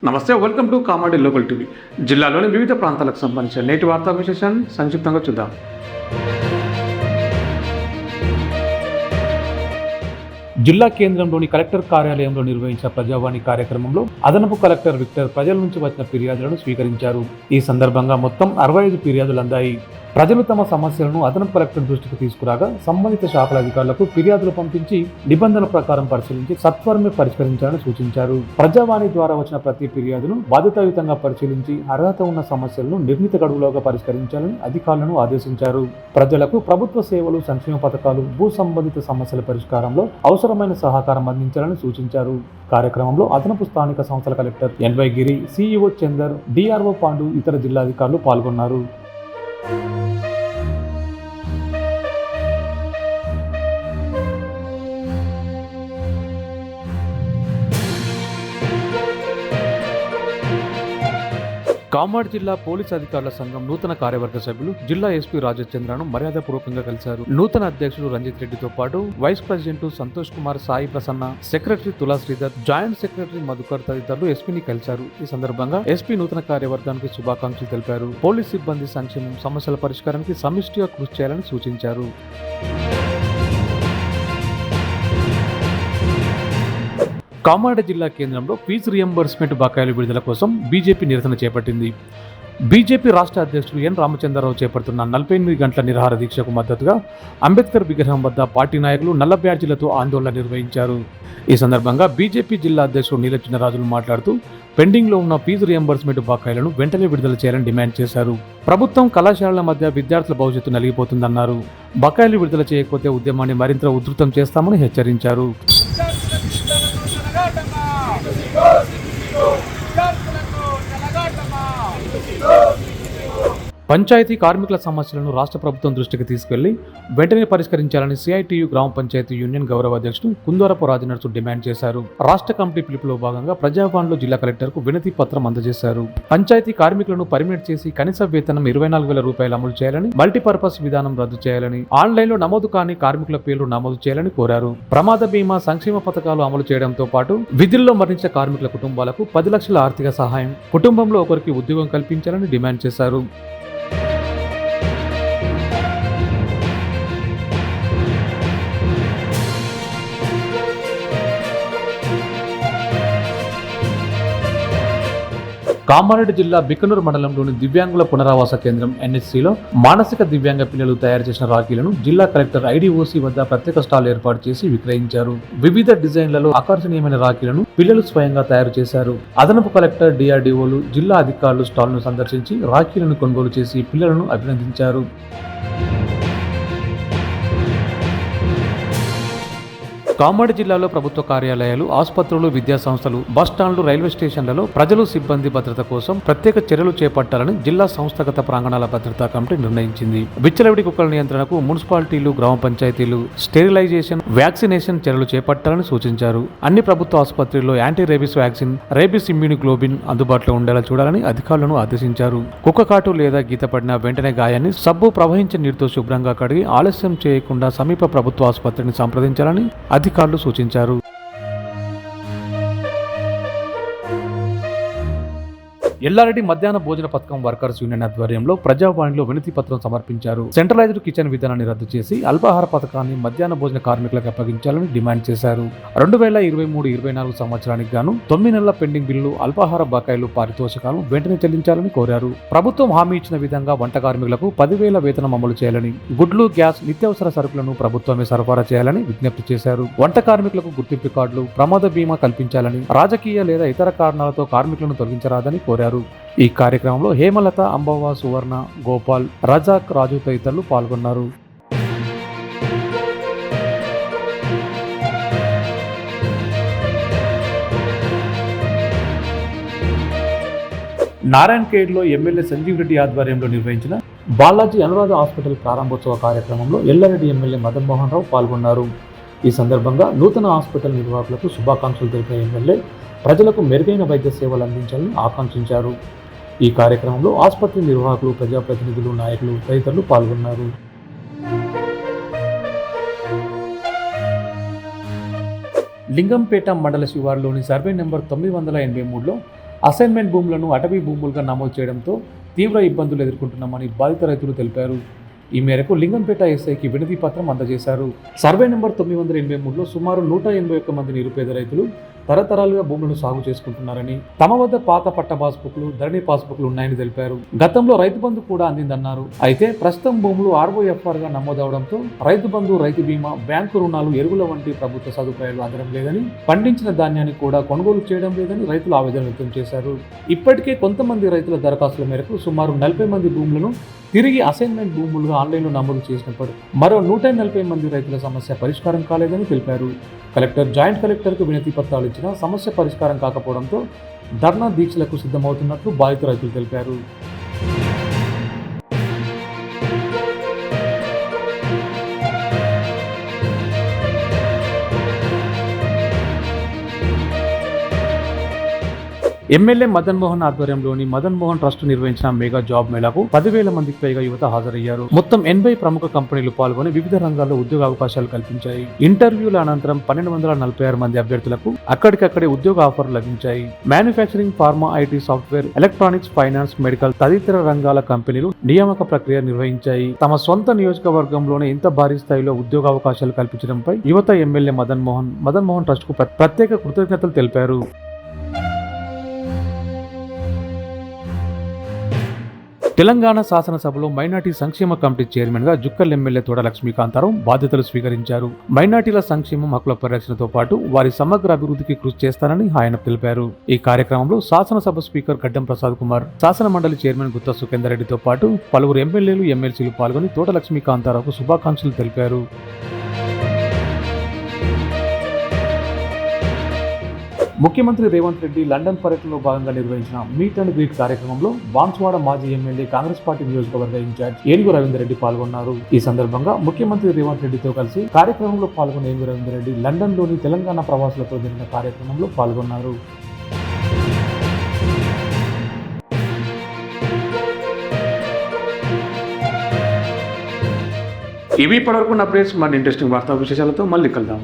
నమస్తే, welcome to Kamareddy local TV. జిల్లాలోని వివిధ ప్రాంతాలకు సంబంధించిన నేటి వార్తా విశేషాన్ని సంక్షిప్తంగా చూద్దాం. జిల్లా కేంద్రంలోని కలెక్టర్ కార్యాలయంలో నిర్వహించిన ప్రజావాణి కార్యక్రమంలో అదనపు కలెక్టర్ విక్టర్ ప్రజల నుంచి వచ్చిన ఫిర్యాదులను స్వీకరించారు. ఈ సందర్భంగా మొత్తం 65 ఫిర్యాదులు అందాయి. ప్రజలు తమ సమస్యలను అదనపు కలెక్టర్ దృష్టికి తీసుకురాగా సంబంధిత శాఖల అధికారులకు ఫిర్యాదులు పంపించి నిబంధనల ప్రకారం పరిశీలించి సత్వరమే పరిష్కరించాలని సూచించారు. ప్రజావాణి ద్వారా వచ్చిన ప్రతి ఫిర్యాదును బాధ్యతాయుతంగా పరిశీలించి అర్హత ఉన్న సమస్యలను నిర్ణీత గడువులోగా పరిష్కరించాలని అధికారులను ఆదేశించారు. ప్రజలకు ప్రభుత్వ సేవలు, సంక్షేమ పథకాలు, భూ సంబంధిత సమస్యల పరిష్కారంలో అవసరమైన సహకారం అందించాలని సూచించారు. కార్యక్రమంలో అదనపు స్థానిక సంస్థల కలెక్టర్ ఎన్వై గిరి, సిఇఓ చందర్, డిఆర్ఓ పాండు, ఇతర జిల్లా అధికారులు పాల్గొన్నారు. కామారెడ్డి జిల్లా పోలీస్ అధికారుల సంఘం నూతన కార్యవర్గ సభ్యులు జిల్లా ఎస్పీ రాజచంద్రను మర్యాదపూర్వకంగా కలిశారు. నూతన అధ్యక్షుడు రంజిత్ రెడ్డితో పాటు vice president Santosh Kumar, Sai Prasanna, secretary Tula Sridhar, joint secretary Madhukar తదితరులు ఎస్పీని కలిశారు. ఈ సందర్భంగా ఎస్పీ నూతన కార్యవర్గానికి శుభాకాంక్షలు తెలిపారు. పోలీస్ సిబ్బంది సంక్షేమం, సమస్యల పరిష్కారానికి సమిష్టిగా కృషి చేయాలని సూచించారు. కామారెడ్డి జిల్లా కేంద్రంలో ఫీజు రియంబర్స్మెంట్ బకాయిల విడుదల కోసం బీజేపీ నిరసన చేపట్టింది. బీజేపీ రాష్ట్ర అధ్యక్షుడు ఎన్ రామచంద్రరావు చేపడుతున్న 48 గంటల నిరాహార దీక్షకు మద్దతుగా అంబేద్కర్ విగ్రహం వద్ద పార్టీ నాయకులు నల్ల బ్యాడ్జీలతో ఆందోళన నిర్వహించారు. ఈ సందర్భంగా బీజేపీ జిల్లా అధ్యక్షుడు నీల చిన్నరాజులు మాట్లాడుతూ పెండింగ్లో ఉన్న ఫీజు రియంబర్స్మెంట్ బకాయిలను వెంటనే విడుదల చేయాలని డిమాండ్ చేశారు. ప్రభుత్వం, కళాశాలల మధ్య విద్యార్థుల భవిష్యత్తు నలిగిపోతుందన్నారు. బకాయిలు విడుదల చేయకపోతే ఉద్యమాన్ని మరింత ఉధృతం చేస్తామని హెచ్చరించారు. పంచాయతీ కార్మికుల సమస్యలను రాష్ట్ర ప్రభుత్వం దృష్టికి తీసుకెళ్లి వెంటనే పరిష్కరించాలని సిఐటియు గ్రామ పంచాయతీ యూనియన్ గౌరవ అధ్యక్షుడు కుందూరపు రాజనర్సు డిమాండ్ చేశారు. రాష్ట్ర కమిటీ పిలుపులో భాగంగా ప్రజావాణిలో జిల్లా కలెక్టర్కు వినతి పత్రం అందజేశారు. పంచాయతీ కార్మికులను పర్మినెంట్ చేసి కనీస వేతనం 24,000 రూపాయలు అమలు చేయాలని, మల్టీపర్పస్ విధానం రద్దు చేయాలని, ఆన్లైన్లో నమోదు కాని కార్మికుల పేర్లు నమోదు చేయాలని కోరారు. ప్రమాద బీమా, సంక్షేమ పథకాలు అమలు చేయడంతో పాటు విధుల్లో మరణించిన కార్మికుల కుటుంబాలకు 10 లక్షల ఆర్థిక సహాయం, కుటుంబంలో ఒకరికి ఉద్యోగం కల్పించాలని డిమాండ్ చేశారు. కామారెడ్డి జిల్లా బికనూరు మండలంలోని దివ్యాంగుల పునరావాస కేంద్రం ఎన్ఎస్సిలో మానసిక దివ్యాంగ పిల్లలు తయారు చేసిన రాఖీలను జిల్లా కలెక్టర్ ఐడిఓసి వద్ద ప్రత్యేక స్టాల్ ఏర్పాటు చేసి విక్రయించారు. వివిధ డిజైన్లలో ఆకర్షణీయమైన రాఖీలను పిల్లలు స్వయంగా తయారు చేశారు. అదనపు కలెక్టర్, డిఆర్డీఓలు, జిల్లా అధికారులు స్టాల్ను సందర్శించి రాఖీలను కొనుగోలు చేసి పిల్లలను అభినందించారు. కామారెడ్డి జిల్లాలో ప్రభుత్వ కార్యాలయాలు, ఆసుపత్రులు, విద్యా సంస్థలు, బస్టాండ్లు, రైల్వే స్టేషన్లలో ప్రజలు, సిబ్బంది భద్రత కోసం ప్రత్యేక చర్యలు చేపట్టాలని జిల్లా సంస్థాగత ప్రాంగణాల భద్రతా కమిటీ నిర్ణయించింది. విచ్చలవిడి కుక్కల నియంత్రణకు మున్సిపాలిటీలు, గ్రామ పంచాయతీలు స్టెరిలైజేషన్, వ్యాక్సినేషన్ చర్యలు చేపట్టాలని సూచించారు. అన్ని ప్రభుత్వ ఆసుపత్రుల్లో యాంటీ రేబిస్ వ్యాక్సిన్, రేబిస్ ఇమ్యూనిగ్లోబిన్ అందుబాటులో ఉండేలా చూడాలని అధికారులను ఆదేశించారు. కుక్క కాటు లేదా గీత పడిన వెంటనే గాయాన్ని సబ్బు, ప్రవహించే నీటితో శుభ్రంగా కడిగి ఆలస్యం చేయకుండా సమీప ప్రభుత్వ ఆసుపత్రిని సంప్రదించాలని అధికారులు సూచించారు. ఎల్లారెడ్డి మధ్యాహ్న భోజన పథకం వర్కర్స్ యూనియన్ ఆధ్వర్యంలో ప్రజావాణిలో వినతి పత్రం సమర్పించారు. సెంట్రలైజ్డ్ కిచెన్ విధానాన్ని రద్దు చేసి అల్పాహార పథకాన్ని మధ్యాహ్న భోజన కార్మికులకు అప్పగించాలని డిమాండ్ చేశారు. 2023-24 సంవత్సరానికి గాను 9 నెలల పెండింగ్ బిల్లు, అల్పాహార బకాయిలు, పారితోషికాలు వెంటనే చెల్లించాలని కోరారు. ప్రభుత్వం హామీ ఇచ్చిన విధంగా వంట కార్మికులకు 10,000 వేతనం అమలు చేయాలని, గుడ్లు, గ్యాస్, నిత్యావసర సరుకులను ప్రభుత్వమే సరఫరా చేయాలని విజ్ఞప్తి చేశారు. వంట కార్మికులకు గుర్తింపు కార్డులు, ప్రమాద బీమా కల్పించాలని, రాజకీయ లేదా ఇతర కారణాలతో కార్మికులను తొలగించరాదని కోరారు. ఈ కార్యక్రమంలో హేమలత, అంబవ్వ, సువర్ణ, గోపాల్, రజాక్, రాజు తదితరులు పాల్గొన్నారు. నారాయణఖేడ్లో ఎమ్మెల్యే సంజీవ్ రెడ్డి ఆధ్వర్యంలో నిర్వహించిన బాలాజీ అనురాధ హాస్పిటల్ ప్రారంభోత్సవ కార్యక్రమంలో ఎల్లారెడ్డి ఎమ్మెల్యే మదన్ మోహన్ రావు పాల్గొన్నారు. ఈ సందర్భంగా నూతన హాస్పిటల్ నిర్వాహకులకు శుభాకాంక్షలు తెలిపిన ఎమ్మెల్యే ప్రజలకు మెరుగైన వైద్య సేవలు అందించాలని ఆకాంక్షించారు. ఈ కార్యక్రమంలో ఆసుపత్రి నిర్వాహకులు, ప్రజాప్రతినిధులు, నాయకులు తదితరులు పాల్గొన్నారు. లింగంపేట మండల శివారులోని సర్వే నెంబర్ 983లో అసైన్మెంట్ భూములను అటవీ భూములుగా నమోదు చేయడంతో తీవ్ర ఇబ్బందులు ఎదుర్కొంటున్నామని బాధిత రైతులు తెలిపారు. ఈ మేరకు లింగంపేట ఎస్ఐకి వినతి పత్రం అందజేశారు. సర్వే నెంబర్ 983లో సుమారు 181 మంది నిరుపేద రైతులు తరతరాలుగా భూములను సాగు చేసుకుంటున్నారని, తమ వద్ద పాత పట్ట పాస్బుక్లు, ధరణి పాస్బుక్లు ఉన్నాయని తెలిపారు. గతంలో రైతు బంధు కూడా అందిందన్నారు. అయితే ప్రస్తుతం భూములు ROFRగా నమోదవడంతో రైతు బంధు, రైతు బీమా, బ్యాంకు రుణాలు, ఎరువుల వంటి ప్రభుత్వ సదుపాయాలు అందడం లేదని, పండించిన ధాన్యాన్ని కూడా కొనుగోలు చేయడం లేదని రైతులు ఆవేదన వ్యక్తం చేశారు. ఇప్పటికే కొంతమంది రైతుల దరఖాస్తుల మేరకు సుమారు 40 మంది భూములను తిరిగి అసైన్మెంట్ భూములుగా ఆన్లైన్లో నమోదు చేసినప్పుడు మరో 140 మంది రైతుల సమస్య పరిష్కారం కాలేదని తెలిపారు. కలెక్టర్, జాయింట్ కలెక్టర్కు వినతి పత్రాలు ఇచ్చినా సమస్య పరిష్కారం కాకపోవడంతో ధర్నా దీక్షలకు సిద్ధమవుతున్నట్లు బాధిత రైతులు తెలిపారు. ఎమ్మెల్యే మదన్ మోహన్ ఆధ్వర్యంలోని మదన్ మోహన్ ట్రస్ట్ నిర్వహించిన మెగా జాబ్ మేళాకు 10,000 మందికి పైగా యువత హాజరయ్యారు. మొత్తం 80 ప్రముఖ కంపెనీలు పాల్గొని వివిధ రంగాల్లో ఉద్యోగ అవకాశాలు కల్పించాయి. ఇంటర్వ్యూల అనంతరం 1246 మంది అభ్యర్థులకు అక్కడికక్కడే ఉద్యోగ ఆఫర్లు లభించాయి. Manufacturing, pharma, IT, software, electronics, finance, medical తదితర రంగాల కంపెనీలు నియామక ప్రక్రియ నిర్వహించాయి. తమ సొంత నియోజకవర్గంలోనే ఇంత భారీ స్థాయిలో ఉద్యోగ అవకాశాలు కల్పించడంపై యువత ఎమ్మెల్యే మదన్ మోహన్ ట్రస్ట్ కు ప్రత్యేక కృతజ్ఞతలు తెలిపారు. తెలంగాణ శాసనసభలో మైనార్టీ సంక్షేమ కమిటీ చైర్మన్ గా జుక్కల్ ఎమ్మెల్యే తోట లక్ష్మీకాంతారావు బాధ్యతలు స్వీకరించారు. మైనార్టీల సంక్షేమం, హక్కుల పరిరక్షణతో పాటు వారి సమగ్ర అభివృద్ధికి కృషి చేస్తానని ఆయన తెలిపారు. ఈ కార్యక్రమంలో శాసనసభ స్పీకర్ గడ్డం ప్రసాద్ కుమార్, శాసన మండలి చైర్మన్ గుత్తా సుఖేందర్ రెడ్డితో పాటు పలువురు ఎమ్మెల్యేలు, ఎమ్మెల్సీలు పాల్గొని తోట లక్ష్మీకాంతారావుకు శుభాకాంక్షలు తెలిపారు. ముఖ్యమంత్రి రేవంత్ రెడ్డి లండన్ పర్యటనలో భాగంగా నిర్వహించిన మీట్ అండ్ గ్రీట్ కార్యక్రమంలో బాన్స్వాడ మాజీ ఎమ్మెల్యే, కాంగ్రెస్ పార్టీ నియోజకవర్గ ఇన్ఛార్జ్ ఏనుగు రవీందర్ రెడ్డి పాల్గొన్నారు. ఈ సందర్భంగా ముఖ్యమంత్రి రేవంత్ రెడ్డితో కలిసి కార్యక్రమంలో పాల్గొన్న ఏనుగు రవీందర్ రెడ్డి లండన్లోని తెలంగాణ ప్రవాసులతో జరిగిన కార్యక్రమంలో పాల్గొన్నారు. ఇవి ఇప్పటివరకు అప్డేట్స్. మన ఇంట్రెస్టింగ్ వార్తా విశేషాలతో మళ్ళీ కలుద్దాం.